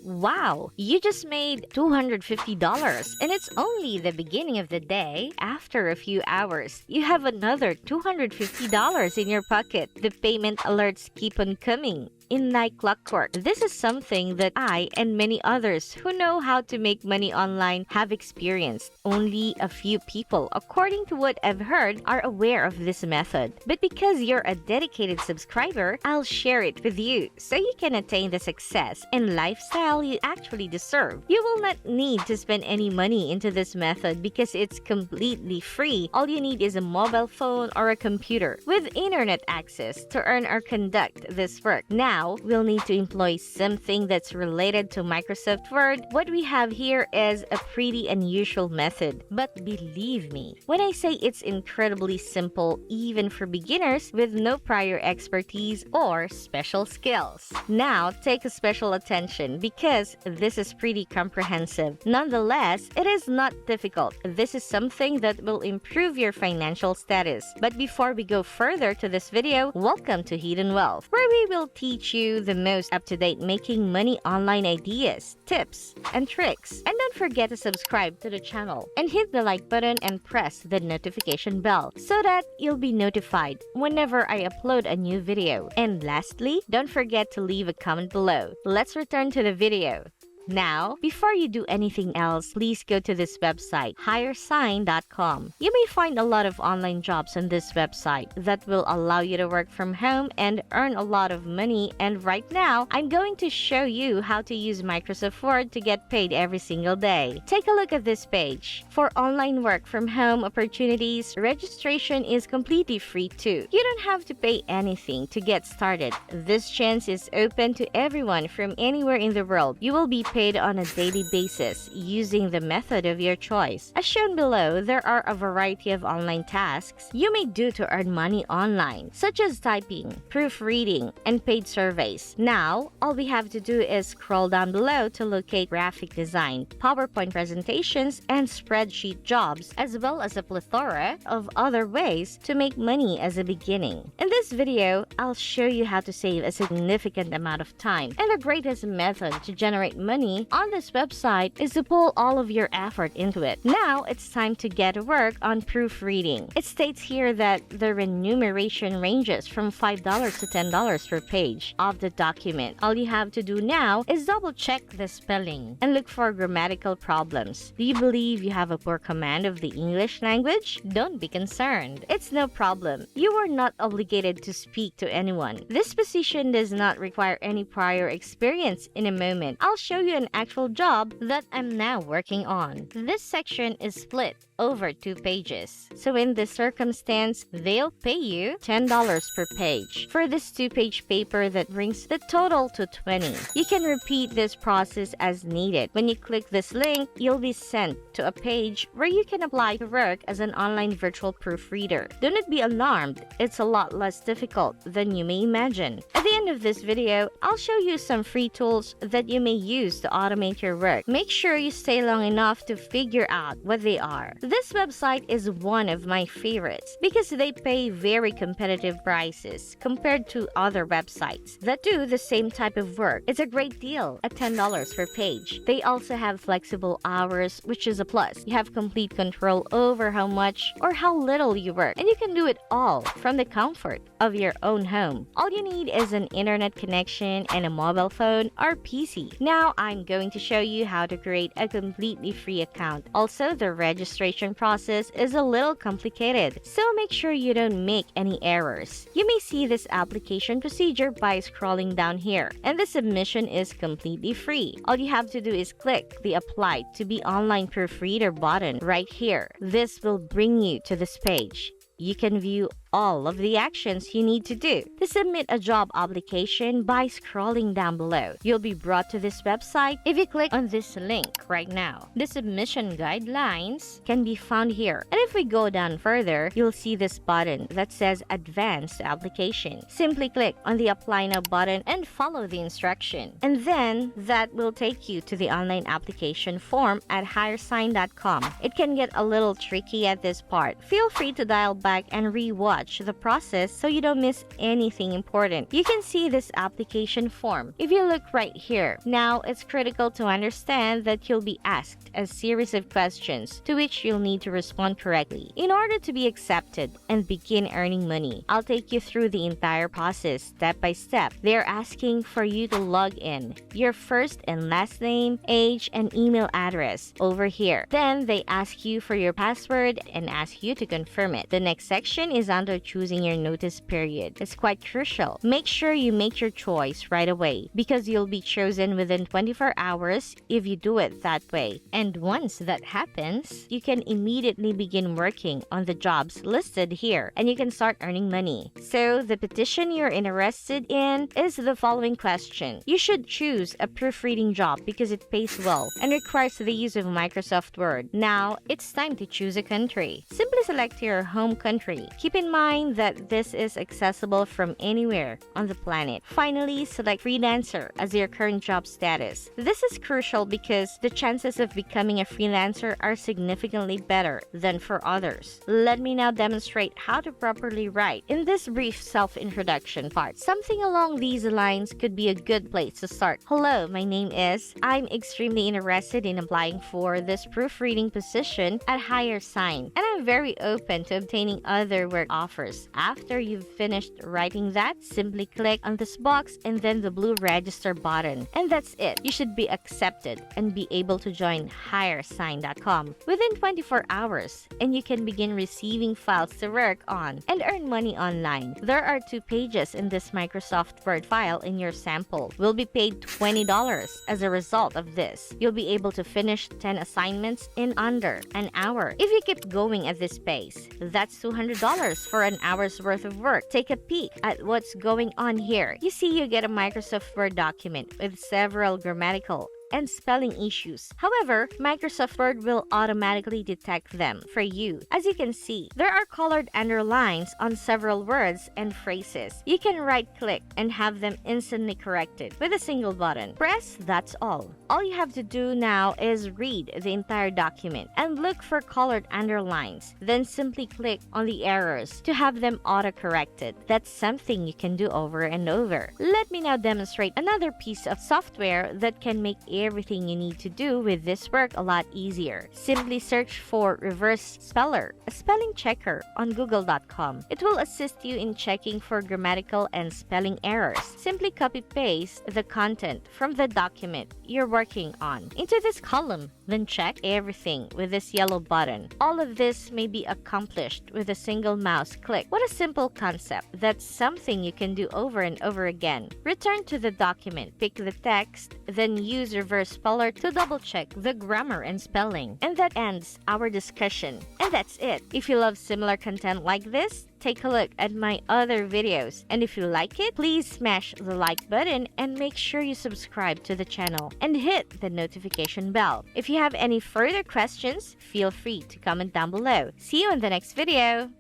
Wow, you just made $250 and it's only the beginning of the day. After a few hours, you have another $250 in your pocket. The payment alerts keep on coming in like clockwork. This is something that I and many others who know how to make money online have experienced. Only a few people, according to what I've heard, are aware of this method. But because you're a dedicated subscriber, I'll share it with you so you can attain the success and lifestyle you actually deserve. You will not need to spend any money into this method because it's completely free. All you need is a mobile phone or a computer with internet access to earn or conduct this work. Now, we'll need to employ something that's related to Microsoft Word. What we have here is a pretty unusual method, but believe me, when I say it's incredibly simple even for beginners with no prior expertise or special skills. Now, take a special attention because this is pretty comprehensive. Nonetheless, it is not difficult. This is something that will improve your financial status. But before we go further to this video, welcome to Hidden Wealth, where we will teach you the most up-to-date making money online ideas, tips, and tricks. And don't forget to subscribe to the channel and hit the like button and press the notification bell so that you'll be notified whenever I upload a new video. And lastly, don't forget to leave a comment below. Let's return to the video. Now, before you do anything else, please go to this website, hiresign.com. You may find a lot of online jobs on this website that will allow you to work from home and earn a lot of money. And right now, I'm going to show you how to use Microsoft Word to get paid every single day. Take a look at this page. For online work from home opportunities, registration is completely free too. You don't have to pay anything to get started. This chance is open to everyone from anywhere in the world. You will be paid on a daily basis using the method of your choice. As shown below, there are a variety of online tasks you may do to earn money online, such as typing, proofreading, and paid surveys. Now, all we have to do is scroll down below to locate graphic design, PowerPoint presentations, and spreadsheet jobs, as well as a plethora of other ways to make money as a beginning. In this video, I'll show you how to save a significant amount of time, and the greatest method to generate money on this website is to pull all of your effort into it. Now, it's time to get to work on proofreading. It states here that the remuneration ranges from $5 to $10 per page of the document. All you have to do now is double check the spelling and look for grammatical problems. Do you believe you have a poor command of the English language? Don't be concerned. It's no problem. You are not obligated to speak to anyone. This position does not require any prior experience. In a moment, I'll show you an actual job that I'm now working on. This section is split over 2 pages. So in this circumstance, they'll pay you $10 per page for this 2-page paper that brings the total to $20. You can repeat this process as needed. When you click this link, you'll be sent to a page where you can apply to work as an online virtual proofreader. Do not be alarmed. It's a lot less difficult than you may imagine. At the end of this video, I'll show you some free tools that you may use to automate your work. Make sure you stay long enough to figure out what they are. This website is one of my favorites because they pay very competitive prices compared to other websites that do the same type of work. It's a great deal at $10 per page. They also have flexible hours, which is a plus. You have complete control over how much or how little you work, and you can do it all from the comfort of your own home. All you need is an internet connection and a mobile phone or PC. Now, I'm going to show you how to create a completely free account. Also, the registration process is a little complicated, so make sure you don't make any errors. You may see this application procedure by scrolling down here, and the submission is completely free. All you have to do is click the Apply to be Online Proofreader button right here. This will bring you to this page. You can view all of the actions you need to do to submit a job application by scrolling down below. You'll be brought to this website if you click on this link right now. The submission guidelines can be found here. And if we go down further, you'll see this button that says Advanced Application. Simply click on the Apply Now button and follow the instruction. And then that will take you to the online application form at hiresign.com. It can get a little tricky at this part. Feel free to dial back and re-watch watch the process so you don't miss anything important. You can see this application form if you look right here. Now, it's critical to understand that you'll be asked a series of questions to which you'll need to respond correctly in order to be accepted and begin earning money. I'll take you through the entire process step by step. They're asking for you to log in, your first and last name, age, and email address over here. Then they ask you for your password and ask you to confirm it. The next section is under choosing your notice period. It's quite crucial. Make sure you make your choice right away because you'll be chosen within 24 hours if you do it that way. And once that happens, you can immediately begin working on the jobs listed here and you can start earning money. So the petition you're interested in is the following question. You should choose a proofreading job because it pays well and requires the use of Microsoft Word. Now, it's time to choose a country. Simply select your home country. Keep in mind that this is accessible from anywhere on the planet. Finally, select freelancer as your current job status. This is crucial because the chances of becoming a freelancer are significantly better than for others. Let me now demonstrate how to properly write in this brief self-introduction part. Something along these lines could be a good place to start. Hello, my name is. I'm extremely interested in applying for this proofreading position at Higher Sign, and I'm very open to obtaining other work offers. After you've finished writing that, simply click on this box and then the blue register button. And that's it. You should be accepted and be able to join highersign.com within 24 hours, and you can begin receiving files to work on and earn money online. There are 2 pages in this Microsoft Word file in your sample. Will be paid $20 as a result of this. You'll be able to finish 10 assignments in under an hour. If you keep going at this pace, that's $200 for an hour's worth of work. Take a peek at what's going on here. You see, you get a Microsoft Word document with several grammatical and spelling issues. However, Microsoft Word will automatically detect them for you. As you can see, there are colored underlines on several words and phrases. You can right-click and have them instantly corrected with a single button. Press, that's all. All you have to do now is read the entire document and look for colored underlines. Then simply click on the errors to have them auto-corrected. That's something you can do over and over. Let me now demonstrate another piece of software that can make everything you need to do with this work a lot easier. Simply search for Reverse Speller, a spelling checker on google.com. It will assist you in checking for grammatical and spelling errors. Simply copy-paste the content from the document you're working on into this column, then check everything with this yellow button. All of this may be accomplished with a single mouse click. What a simple concept. That's something you can do over and over again. Return to the document, pick the text, then use Reverse Speller to double-check the grammar and spelling. And that ends our discussion. And that's it. If you love similar content like this, take a look at my other videos. And if you like it, please smash the like button and make sure you subscribe to the channel and hit the notification bell. If you have any further questions, feel free to comment down below. See you in the next video.